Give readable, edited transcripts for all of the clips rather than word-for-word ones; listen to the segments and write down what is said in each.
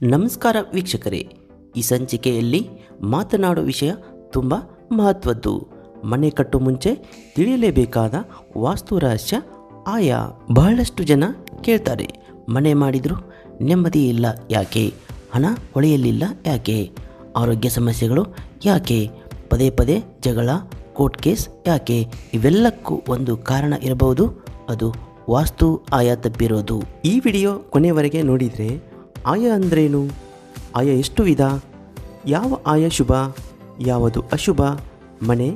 ನಮಸ್ಕಾರ ವೀಕ್ಷಕರೇ, ಈ ಸಂಚಿಕೆಯಲ್ಲಿ ಮಾತನಾಡೋ ವಿಷಯ ತುಂಬ ಮಹತ್ವದ್ದು. ಮನೆ ಕಟ್ಟೋ ಮುಂಚೆ ತಿಳಿಯಲೇಬೇಕಾದ ವಾಸ್ತು ರಹಸ್ಯ ಆಯಾ. ಬಹಳಷ್ಟು ಜನ ಕೇಳ್ತಾರೆ, ಮನೆ ಮಾಡಿದರೂ ನೆಮ್ಮದಿ ಇಲ್ಲ ಯಾಕೆ, ಹಣ ಹೊಳೆಯಲಿಲ್ಲ ಯಾಕೆ, ಆರೋಗ್ಯ ಸಮಸ್ಯೆಗಳು ಯಾಕೆ, ಪದೇ ಪದೇ ಜಗಳ, ಕೋರ್ಟ್ ಕೇಸ್ ಯಾಕೆ. ಇವೆಲ್ಲಕ್ಕೂ ಒಂದು ಕಾರಣ ಇರಬಹುದು, ಅದು ವಾಸ್ತು ಆಯಾ ತಪ್ಪಿರೋದು. ಈ ವಿಡಿಯೋ ಕೊನೆಯವರೆಗೆ ನೋಡಿದರೆ ಆಯ ಅಂದ್ರೇನು, ಆಯ ಎಷ್ಟು ವಿಧ, ಯಾವ ಆಯ ಶುಭ, ಯಾವುದು ಅಶುಭ, ಮನೆ,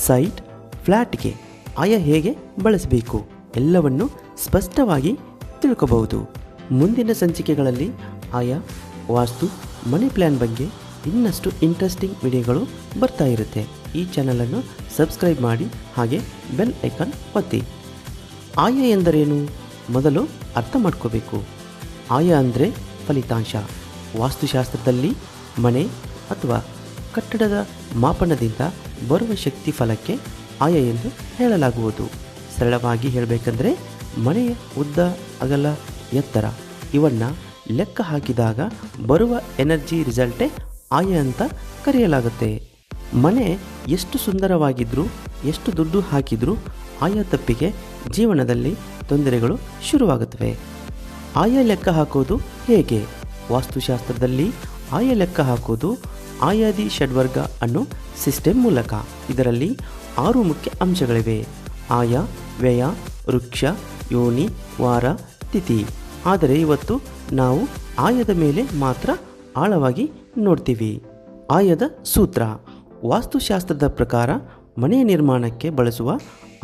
ಸೈಟ್, ಫ್ಲ್ಯಾಟ್ಗೆ ಆಯ ಹೇಗೆ ಬಳಸಬೇಕು ಎಲ್ಲವನ್ನು ಸ್ಪಷ್ಟವಾಗಿ ತಿಳ್ಕೋಬಹುದು. ಮುಂದಿನ ಸಂಚಿಕೆಗಳಲ್ಲಿ ಆಯ, ವಾಸ್ತು, ಮನಿ ಪ್ಲ್ಯಾನ್ ಬಗ್ಗೆ ಇನ್ನಷ್ಟು ಇಂಟ್ರೆಸ್ಟಿಂಗ್ ವಿಡಿಯೋಗಳು ಬರ್ತಾ ಇರುತ್ತೆ. ಈ ಚಾನಲನ್ನು ಸಬ್ಸ್ಕ್ರೈಬ್ ಮಾಡಿ, ಹಾಗೆ ಬೆಲ್ ಐಕಾನ್ ಒತ್ತಿ. ಆಯ ಎಂದರೇನು ಮೊದಲು ಅರ್ಥ ಮಾಡ್ಕೋಬೇಕು. ಆಯ ಅಂದರೆ ಫಲಿತಾಂಶ. ವಾಸ್ತುಶಾಸ್ತ್ರದಲ್ಲಿ ಮನೆ ಅಥವಾ ಕಟ್ಟಡದ ಮಾಪನದಿಂದ ಬರುವ ಶಕ್ತಿ ಫಲಕ್ಕೆ ಆಯ ಎಂದು ಹೇಳಲಾಗುವುದು. ಸರಳವಾಗಿ ಹೇಳಬೇಕಂದ್ರೆ ಮನೆಯ ಉದ್ದ, ಅಗಲ, ಎತ್ತರ ಇವನ್ನು ಲೆಕ್ಕ ಹಾಕಿದಾಗ ಬರುವ ಎನರ್ಜಿ ರಿಸಲ್ಟೇ ಆಯ ಅಂತ ಕರೆಯಲಾಗುತ್ತೆ. ಮನೆ ಎಷ್ಟು ಸುಂದರವಾಗಿದ್ದರೂ, ಎಷ್ಟು ದುಡ್ಡು ಹಾಕಿದರೂ ಆಯ ತಪ್ಪಿಗೆ ಜೀವನದಲ್ಲಿ ತೊಂದರೆಗಳು ಶುರುವಾಗುತ್ತವೆ. ಆಯ ಲೆಕ್ಕ ಹಾಕೋದು ಹೇಗೆ? ವಾಸ್ತುಶಾಸ್ತ್ರದಲ್ಲಿ ಆಯ ಲೆಕ್ಕ ಹಾಕೋದು ಆಯಾದಿ ಷಡ್ವರ್ಗ ಅನ್ನೋ ಸಿಸ್ಟಮ್ ಮೂಲಕ. ಇದರಲ್ಲಿ 6 ಮುಖ್ಯ ಅಂಶಗಳಿವೆ: ಆಯ, ವ್ಯಯ, ವೃಕ್ಷ, ಯೋನಿ, ವಾರ, ತಿಥಿ. ಆದರೆ ಇವತ್ತು ನಾವು ಆಯದ ಮೇಲೆ ಮಾತ್ರ ಆಳವಾಗಿ ನೋಡ್ತೀವಿ. ಆಯದ ಸೂತ್ರ. ವಾಸ್ತುಶಾಸ್ತ್ರದ ಪ್ರಕಾರ ಮನೆಯ ನಿರ್ಮಾಣಕ್ಕೆ ಬಳಸುವ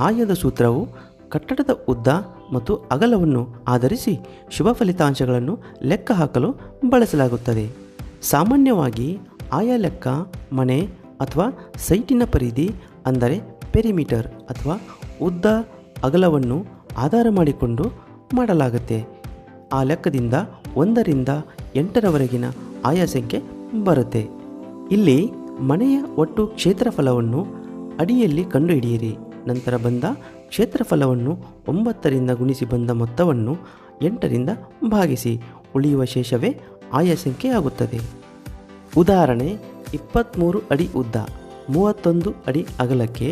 ಆಯದ ಸೂತ್ರವು ಕಟ್ಟಡದ ಉದ್ದ ಮತ್ತು ಅಗಲವನ್ನು ಆಧರಿಸಿ ಶುಭ ಫಲಿತಾಂಶಗಳನ್ನು ಲೆಕ್ಕ ಹಾಕಲು ಬಳಸಲಾಗುತ್ತದೆ. ಸಾಮಾನ್ಯವಾಗಿ ಆಯಾ ಲೆಕ್ಕ ಮನೆ ಅಥವಾ ಸೈಟಿನ ಪರಿಧಿ, ಅಂದರೆ ಪೆರಿಮೀಟರ್ ಅಥವಾ ಉದ್ದ ಅಗಲವನ್ನು ಆಧಾರ ಮಾಡಿಕೊಂಡು ಮಾಡಲಾಗುತ್ತೆ. ಆ ಲೆಕ್ಕದಿಂದ 1 ರಿಂದ 8ರವರೆಗಿನ ಆಯಾ ಸಂಖ್ಯೆ ಬರುತ್ತೆ. ಇಲ್ಲಿ ಮನೆಯ ಒಟ್ಟು ಕ್ಷೇತ್ರಫಲವನ್ನು ಅಡಿಯಲ್ಲಿ ಕಂಡುಹಿಡಿಯಿರಿ. ನಂತರ ಬಂದ ಕ್ಷೇತ್ರಫಲವನ್ನು 9 ರಿಂದ ಗುಣಿಸಿ ಬಂದ ಮೊತ್ತವನ್ನು 8 ರಿಂದ ಭಾಗಿಸಿ. ಉಳಿಯುವ ಶೇಷವೇ ಆಯಾ ಸಂಖ್ಯೆ ಆಗುತ್ತದೆ. ಉದಾಹರಣೆ, 23 ಅಡಿ ಉದ್ದ, 31 ಅಡಿ ಅಗಲಕ್ಕೆ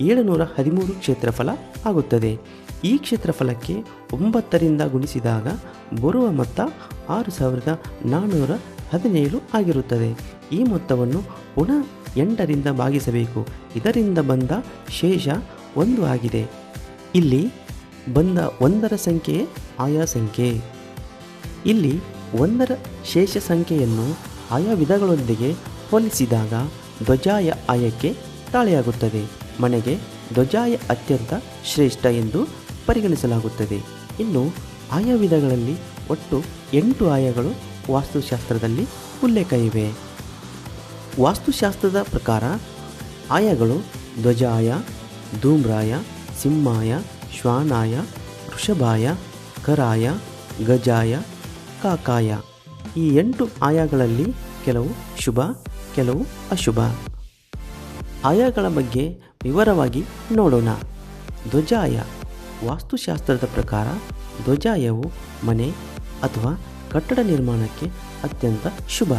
713 ಕ್ಷೇತ್ರಫಲ ಆಗುತ್ತದೆ. ಈ ಕ್ಷೇತ್ರಫಲಕ್ಕೆ 9 ರಿಂದ ಗುಣಿಸಿದಾಗ ಬರುವ ಮೊತ್ತ 6417 ಆಗಿರುತ್ತದೆ. ಈ ಮೊತ್ತವನ್ನು ಪುನಃ 8 ರಿಂದ ಭಾಗಿಸಬೇಕು. ಇದರಿಂದ ಬಂದ ಶೇಷ 1 ಆಗಿದೆ. ಇಲ್ಲಿ ಬಂದ 1ರ ಸಂಖ್ಯೆಯೇ ಆಯಾ ಸಂಖ್ಯೆ. ಇಲ್ಲಿ 1ರ ಶೇಷ ಸಂಖ್ಯೆಯನ್ನು ಆಯಾ ವಿಧಗಳೊಂದಿಗೆ ಹೋಲಿಸಿದಾಗ ಧ್ವಜಾಯ ಆಯಕ್ಕೆ ತಾಳೆಯಾಗುತ್ತದೆ. ಮನೆಗೆ ಧ್ವಜಾಯ ಅತ್ಯಂತ ಶ್ರೇಷ್ಠ ಎಂದು ಪರಿಗಣಿಸಲಾಗುತ್ತದೆ. ಇನ್ನು ಆಯಾ ವಿಧಗಳಲ್ಲಿ ಒಟ್ಟು 8 ಆಯಗಳು ವಾಸ್ತುಶಾಸ್ತ್ರದಲ್ಲಿ ಉಲ್ಲೇಖ ಇವೆ. ವಾಸ್ತುಶಾಸ್ತ್ರದ ಪ್ರಕಾರ ಆಯಗಳು ಧ್ವಜಾಯ, ಧೂಮ್ರಾಯ, ಸಿಂಹಾಯ, ಶ್ವಾನಾಯ, ವೃಷಭಾಯ, ಕರಾಯ, ಗಜಾಯ, ಕಾಕಾಯ. ಈ 8 ಆಯಗಳಲ್ಲಿ ಕೆಲವು ಶುಭ, ಕೆಲವು ಅಶುಭ. ಆಯಗಳ ಬಗ್ಗೆ ವಿವರವಾಗಿ ನೋಡೋಣ. ಧ್ವಜಾಯ. ವಾಸ್ತುಶಾಸ್ತ್ರದ ಪ್ರಕಾರ ಧ್ವಜಾಯವು ಮನೆ ಅಥವಾ ಕಟ್ಟಡ ನಿರ್ಮಾಣಕ್ಕೆ ಅತ್ಯಂತ ಶುಭ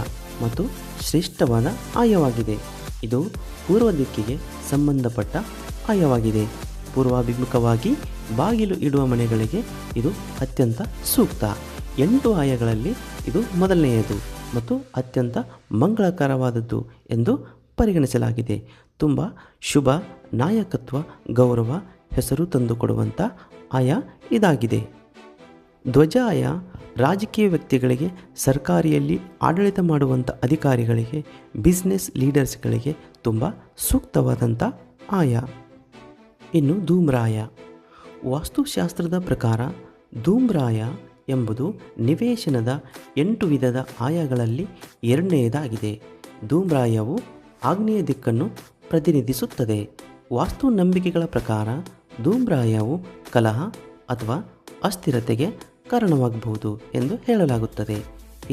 ಮತ್ತು ಶ್ರೇಷ್ಠವಾದ ಆಯವಾಗಿದೆ. ಇದು ಪೂರ್ವ ದಿಕ್ಕಿಗೆ ಸಂಬಂಧಪಟ್ಟ ಆಯವಾಗಿದೆ. ಪೂರ್ವಾಭಿಮುಖವಾಗಿ ಬಾಗಿಲು ಇಡುವ ಮನೆಗಳಿಗೆ ಇದು ಅತ್ಯಂತ ಸೂಕ್ತ. 8 ಆಯಗಳಲ್ಲಿ ಇದು ಮೊದಲನೆಯದು ಮತ್ತು ಅತ್ಯಂತ ಮಂಗಳಕರವಾದದ್ದು ಎಂದು ಪರಿಗಣಿಸಲಾಗಿದೆ. ತುಂಬ ಶುಭ, ನಾಯಕತ್ವ, ಗೌರವ, ಹೆಸರು ತಂದುಕೊಡುವಂಥ ಆಯ ಇದಾಗಿದೆ. ಧ್ವಜಾಯ ರಾಜಕೀಯ ವ್ಯಕ್ತಿಗಳಿಗೆ, ಸರ್ಕಾರಿಯಲ್ಲಿ ಆಡಳಿತ ಮಾಡುವಂಥ ಅಧಿಕಾರಿಗಳಿಗೆ, ಬಿಸ್ನೆಸ್ ಲೀಡರ್ಸ್ಗಳಿಗೆ ತುಂಬ ಸೂಕ್ತವಾದಂಥ ಆಯ. ಇನ್ನು ಧೂಮ್ರಾಯ. ವಾಸ್ತುಶಾಸ್ತ್ರದ ಪ್ರಕಾರ ಧೂಮ್ರಾಯ ಎಂಬುದು ನಿವೇಶನದ 8 ವಿಧದ ಆಯಗಳಲ್ಲಿ 2ನೇದಾಗಿದೆ. ಧೂಮ್ರಾಯವು ಆಗ್ನೇಯ ದಿಕ್ಕನ್ನು ಪ್ರತಿನಿಧಿಸುತ್ತದೆ. ವಾಸ್ತು ನಂಬಿಕೆಗಳ ಪ್ರಕಾರ ಧೂಮ್ರಾಯವು ಕಲಹ ಅಥವಾ ಅಸ್ಥಿರತೆಗೆ ಕಾರಣವಾಗಬಹುದು ಎಂದು ಹೇಳಲಾಗುತ್ತದೆ.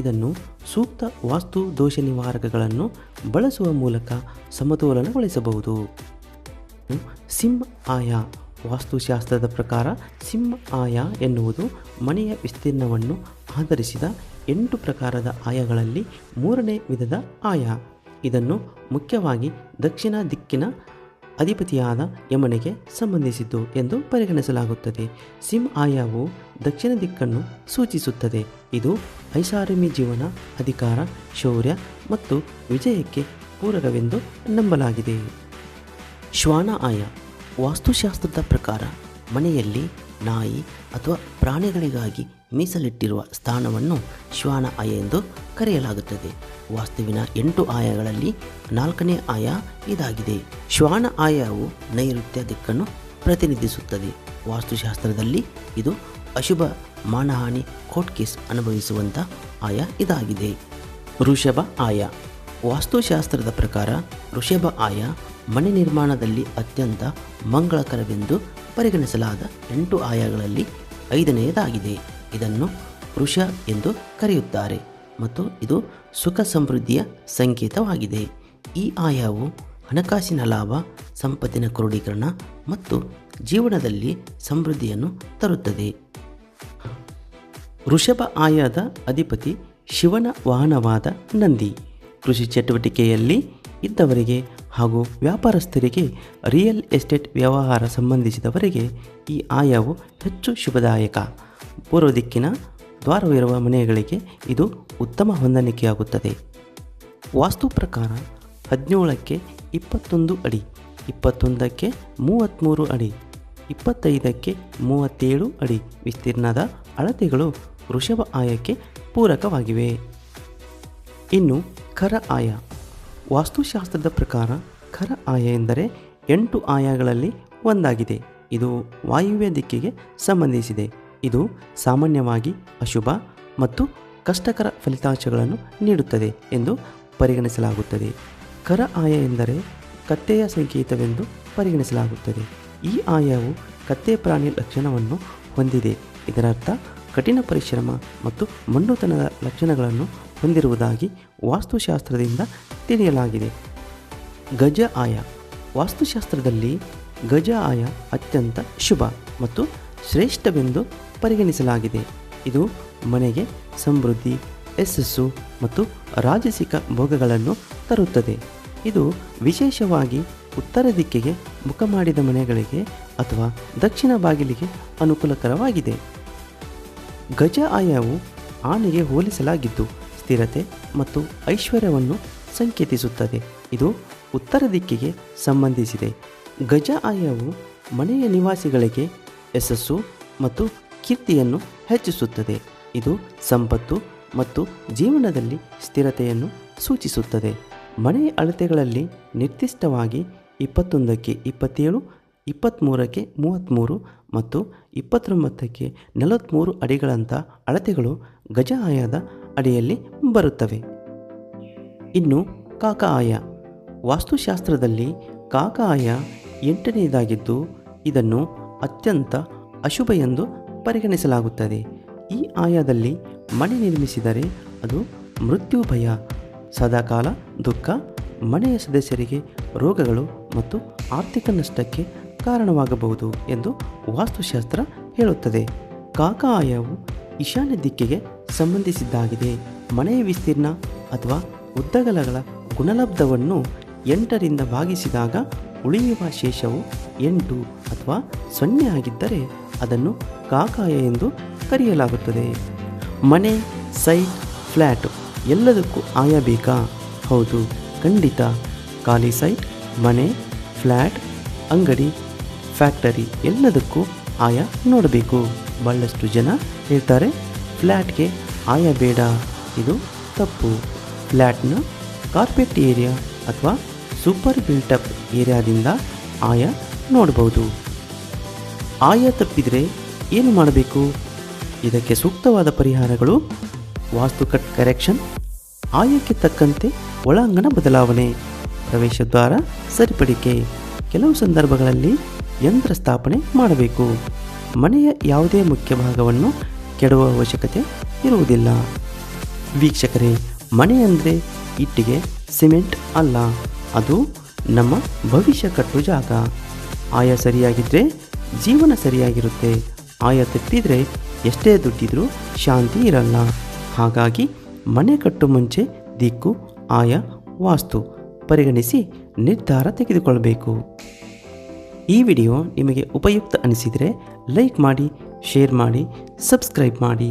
ಇದನ್ನು ಸೂಕ್ತ ವಾಸ್ತು ದೋಷ ನಿವಾರಕಗಳನ್ನು ಬಳಸುವ ಮೂಲಕ ಸಮತೋಲನಗೊಳಿಸಬಹುದು. ಸಿಂಹ ಆಯ. ವಾಸ್ತುಶಾಸ್ತ್ರದ ಪ್ರಕಾರ ಸಿಂಹ ಆಯ ಎನ್ನುವುದು ಮನೆಯ ವಿಸ್ತೀರ್ಣವನ್ನು ಆಧರಿಸಿದ 8 ಪ್ರಕಾರದ ಆಯಗಳಲ್ಲಿ 3ನೇ ವಿಧದ ಆಯ. ಇದನ್ನು ಮುಖ್ಯವಾಗಿ ದಕ್ಷಿಣ ದಿಕ್ಕಿನ ಅಧಿಪತಿಯಾದ ಯಮನಿಗೆ ಸಂಬಂಧಿಸಿದ್ದು ಎಂದು ಪರಿಗಣಿಸಲಾಗುತ್ತದೆ. ಸಿಂ ಆಯವು ದಕ್ಷಿಣ ದಿಕ್ಕನ್ನು ಸೂಚಿಸುತ್ತದೆ. ಇದು ಐಷಾರಾಮಿ ಜೀವನ, ಅಧಿಕಾರ, ಶೌರ್ಯ ಮತ್ತು ವಿಜಯಕ್ಕೆ ಪೂರಕವೆಂದು ನಂಬಲಾಗಿದೆ. ಶ್ವಾನ ಆಯ ವಾಸ್ತುಶಾಸ್ತ್ರದ ಪ್ರಕಾರ ಮನೆಯಲ್ಲಿ ನಾಯಿ ಅಥವಾ ಪ್ರಾಣಿಗಳಿಗಾಗಿ ಮೀಸಲಿಟ್ಟಿರುವ ಸ್ಥಾನವನ್ನು ಶ್ವಾನ ಆಯ ಎಂದು ಕರೆಯಲಾಗುತ್ತದೆ. ವಾಸ್ತುವಿನ 8 ಆಯಗಳಲ್ಲಿ 4ನೇ ಆಯ ಇದಾಗಿದೆ. ಶ್ವಾನ ಆಯವು ನೈಋತ್ಯ ದಿಕ್ಕನ್ನು ಪ್ರತಿನಿಧಿಸುತ್ತದೆ. ವಾಸ್ತುಶಾಸ್ತ್ರದಲ್ಲಿ ಇದು ಅಶುಭ, ಮಾನಹಾನಿ, ಕೋರ್ಟ್ ಕೇಸ್ ಅನುಭವಿಸುವಂಥ ಆಯ ಇದಾಗಿದೆ. ಋಷಭ ಆಯ ವಾಸ್ತುಶಾಸ್ತ್ರದ ಪ್ರಕಾರ ಋಷಭ ಆಯ ಮನೆ ನಿರ್ಮಾಣದಲ್ಲಿ ಅತ್ಯಂತ ಮಂಗಳಕರವೆಂದು ಪರಿಗಣಿಸಲಾದ 8 ಆಯಗಳಲ್ಲಿ 5ನೇದಾಗಿದೆ. ಇದನ್ನು ವೃಷ ಎಂದು ಕರೆಯುತ್ತಾರೆ ಮತ್ತು ಇದು ಸುಖ ಸಮೃದ್ಧಿಯ ಸಂಕೇತವಾಗಿದೆ. ಈ ಆಯವು ಹಣಕಾಸಿನ ಲಾಭ, ಸಂಪತ್ತಿನ ಕ್ರೋಢೀಕರಣ ಮತ್ತು ಜೀವನದಲ್ಲಿ ಸಮೃದ್ಧಿಯನ್ನು ತರುತ್ತದೆ. ವೃಷಭ ಆಯದ ಅಧಿಪತಿ ಶಿವನ ವಾಹನವಾದ ನಂದಿ. ಕೃಷಿ ಚಟುವಟಿಕೆಯಲ್ಲಿ ಇದ್ದವರಿಗೆ ಹಾಗೂ ವ್ಯಾಪಾರಸ್ಥರಿಗೆ, ರಿಯಲ್ ಎಸ್ಟೇಟ್ ವ್ಯವಹಾರ ಸಂಬಂಧಿಸಿದವರಿಗೆ ಈ ಆಯವು ಹೆಚ್ಚು ಶುಭದಾಯಕ. ಪೂರ್ವ ದಿಕ್ಕಿನ ದ್ವಾರವಿರುವ ಮನೆಗಳಿಗೆ ಇದು ಉತ್ತಮ ಹೊಂದಾಣಿಕೆಯಾಗುತ್ತದೆ. ವಾಸ್ತು ಪ್ರಕಾರ 17ಕ್ಕೆ 21 ಅಡಿ, 21ಕ್ಕೆ 33 ಅಡಿ, 25ಕ್ಕೆ 37 ಅಡಿ ವಿಸ್ತೀರ್ಣದ ಅಳತೆಗಳು ವೃಷಭ ಆಯಕ್ಕೆ ಪೂರಕವಾಗಿವೆ. ಇನ್ನು ಖರ ಆಯ ವಾಸ್ತುಶಾಸ್ತ್ರದ ಪ್ರಕಾರ ಖರ ಆಯ ಎಂದರೆ 8 ಆಯಗಳಲ್ಲಿ ಒಂದಾಗಿದೆ. ಇದು ವಾಯುವ್ಯ ದಿಕ್ಕಿಗೆ ಸಂಬಂಧಿಸಿದೆ. ಇದು ಸಾಮಾನ್ಯವಾಗಿ ಅಶುಭ ಮತ್ತು ಕಷ್ಟಕರ ಫಲಿತಾಂಶಗಳನ್ನು ನೀಡುತ್ತದೆ ಎಂದು ಪರಿಗಣಿಸಲಾಗುತ್ತದೆ. ಖರ ಆಯ ಎಂದರೆ ಕತ್ತೆಯ ಸಂಕೇತವೆಂದು ಪರಿಗಣಿಸಲಾಗುತ್ತದೆ. ಈ ಆಯವು ಕತ್ತೆ ಪ್ರಾಣಿ ಲಕ್ಷಣವನ್ನು ಹೊಂದಿದೆ. ಇದರರ್ಥ ಕಠಿಣ ಪರಿಶ್ರಮ ಮತ್ತು ಮೊಂಡುತನದ ಲಕ್ಷಣಗಳನ್ನು ಹೊಂದಿರುವುದಾಗಿ ವಾಸ್ತುಶಾಸ್ತ್ರದಿಂದ ತಿಳಿಯಲಾಗಿದೆ. ಗಜ ಆಯ ವಾಸ್ತುಶಾಸ್ತ್ರದಲ್ಲಿ ಗಜ ಆಯ ಅತ್ಯಂತ ಶುಭ ಮತ್ತು ಶ್ರೇಷ್ಠವೆಂದು ಪರಿಗಣಿಸಲಾಗಿದೆ. ಇದು ಮನೆಗೆ ಸಮೃದ್ಧಿ, ಯಶಸ್ಸು ಮತ್ತು ರಾಜಸಿಕ ಭೋಗಗಳನ್ನು ತರುತ್ತದೆ. ಇದು ವಿಶೇಷವಾಗಿ ಉತ್ತರ ದಿಕ್ಕಿಗೆ ಮುಖ ಮಾಡಿದ ಮನೆಗಳಿಗೆ ಅಥವಾ ದಕ್ಷಿಣ ಬಾಗಿಲಿಗೆ ಅನುಕೂಲಕರವಾಗಿದೆ. ಗಜ ಆಯವು ಆನೆಗೆ ಹೋಲಿಸಲಾಗಿದ್ದು ಸ್ಥಿರತೆ ಮತ್ತು ಐಶ್ವರ್ಯವನ್ನು ಸಂಕೇತಿಸುತ್ತದೆ. ಇದು ಉತ್ತರ ದಿಕ್ಕಿಗೆ ಸಂಬಂಧಿಸಿದೆ. ಗಜ ಆಯವು ಮನೆಯ ನಿವಾಸಿಗಳಿಗೆ ಯಶಸ್ಸು ಮತ್ತು ಕೀರ್ತಿಯನ್ನು ಹೆಚ್ಚಿಸುತ್ತದೆ. ಇದು ಸಂಪತ್ತು ಮತ್ತು ಜೀವನದಲ್ಲಿ ಸ್ಥಿರತೆಯನ್ನು ಸೂಚಿಸುತ್ತದೆ. ಮನೆಯ ಅಳತೆಗಳಲ್ಲಿ ನಿರ್ದಿಷ್ಟವಾಗಿ 21ಕ್ಕೆ 27, 23ಕ್ಕೆ 33 ಮತ್ತು 29ಕ್ಕೆ 43 ಅಡಿಗಳಂಥ ಅಳತೆಗಳು ಗಜ ಆಯದ ಅಡಿಯಲ್ಲಿ ಬರುತ್ತವೆ. ಇನ್ನು ಕಾಕ ಆಯ ವಾಸ್ತುಶಾಸ್ತ್ರದಲ್ಲಿ ಕಾಕ ಆಯ 8ನೇದಾಗಿದ್ದು ಇದನ್ನು ಅತ್ಯಂತ ಅಶುಭ ಎಂದು ಪರಿಗಣಿಸಲಾಗುತ್ತದೆ. ಈ ಆಯದಲ್ಲಿ ಮನೆ ನಿರ್ಮಿಸಿದರೆ ಅದು ಮೃತ್ಯು ಭಯ, ಸದಾಕಾಲ ದುಃಖ, ಮನೆಯ ಸದಸ್ಯರಿಗೆ ರೋಗಗಳು ಮತ್ತು ಆರ್ಥಿಕ ನಷ್ಟಕ್ಕೆ ಕಾರಣವಾಗಬಹುದು ಎಂದು ವಾಸ್ತುಶಾಸ್ತ್ರ ಹೇಳುತ್ತದೆ. ಕಾಕ ಆಯವು ಈಶಾನ್ಯ ದಿಕ್ಕಿಗೆ ಸಂಬಂಧಿಸಿದ್ದಾಗಿದೆ. ಮನೆಯ ವಿಸ್ತೀರ್ಣ ಅಥವಾ ಉದ್ದಗಲಗಳ ಗುಣಲಬ್ಧವನ್ನು 8ರಿಂದ ಭಾಗಿಸಿದಾಗ ಉಳಿಯುವ ಶೇಷವು 8 ಅಥವಾ 0 ಆಗಿದ್ದರೆ ಅದನ್ನು ಕಾಕಾಯ ಎಂದು ಕರೆಯಲಾಗುತ್ತದೆ. ಮನೆ, ಸೈಟ್, ಫ್ಲ್ಯಾಟ್ ಎಲ್ಲದಕ್ಕೂ ಆಯ ಬೇಕಾ? ಹೌದು, ಖಂಡಿತ. ಖಾಲಿ ಸೈಟ್, ಮನೆ, ಫ್ಲ್ಯಾಟ್, ಅಂಗಡಿ, ಫ್ಯಾಕ್ಟರಿ ಎಲ್ಲದಕ್ಕೂ ಆಯ ನೋಡಬೇಕು. ಬಹಳಷ್ಟು ಜನ ಹೇಳ್ತಾರೆ ಫ್ಲ್ಯಾಟ್ಗೆ ಆಯ ಬೇಡ. ಇದು ತಪ್ಪು. ಫ್ಲ್ಯಾಟ್ನ ಕಾರ್ಪೆಟ್ ಏರಿಯಾ ಅಥವಾ ಸೂಪರ್ ಬಿಲ್ಟಪ್ ಏರಿಯಾದಿಂದ ಆಯ ನೋಡಬಹುದು. ಆಯ ತಪ್ಪಿದರೆ ಏನು ಮಾಡಬೇಕು? ಇದಕ್ಕೆ ಸೂಕ್ತವಾದ ಪರಿಹಾರಗಳು: ವಾಸ್ತು ಕಟ್ ಕರೆಕ್ಷನ್, ಆಯಕ್ಕೆ ತಕ್ಕಂತೆ ಒಳಾಂಗಣ ಬದಲಾವಣೆ, ಪ್ರವೇಶ ದ್ವಾರ ಸರಿಪಡಿಕೆ, ಕೆಲವು ಸಂದರ್ಭಗಳಲ್ಲಿ ಯಂತ್ರ ಸ್ಥಾಪನೆ ಮಾಡಬೇಕು. ಮನೆಯ ಯಾವುದೇ ಮುಖ್ಯ ಭಾಗವನ್ನು ಕೆಡುವ ಅವಶ್ಯಕತೆ ಇರುವುದಿಲ್ಲ. ವೀಕ್ಷಕರೇ, ಮನೆ ಅಂದರೆ ಇಟ್ಟಿಗೆ, ಸಿಮೆಂಟ್ ಅಲ್ಲ, ಅದು ನಮ್ಮ ಭವಿಷ್ಯ ಕಟ್ಟು ಜಾಗ. ಆಯ ಸರಿಯಾಗಿದ್ದರೆ ಜೀವನ ಸರಿಯಾಗಿರುತ್ತೆ. ಆಯ ತಪ್ಪಿದರೆ ಎಷ್ಟೇ ದುಡ್ಡಿದ್ರೂ ಶಾಂತಿ ಇರಲ್ಲ. ಹಾಗಾಗಿ ಮನೆ ಕಟ್ಟು ಮುಂಚೆ ದಿಕ್ಕು, ಆಯಾ, ವಾಸ್ತು ಪರಿಗಣಿಸಿ ನಿರ್ಧಾರ ತೆಗೆದುಕೊಳ್ಳಬೇಕು. ಈ ವಿಡಿಯೋ ನಿಮಗೆ ಉಪಯುಕ್ತ ಅನಿಸಿದರೆ ಲೈಕ್ ಮಾಡಿ, ಶೇರ್ ಮಾಡಿ, ಸಬ್ಸ್ಕ್ರೈಬ್ ಮಾಡಿ.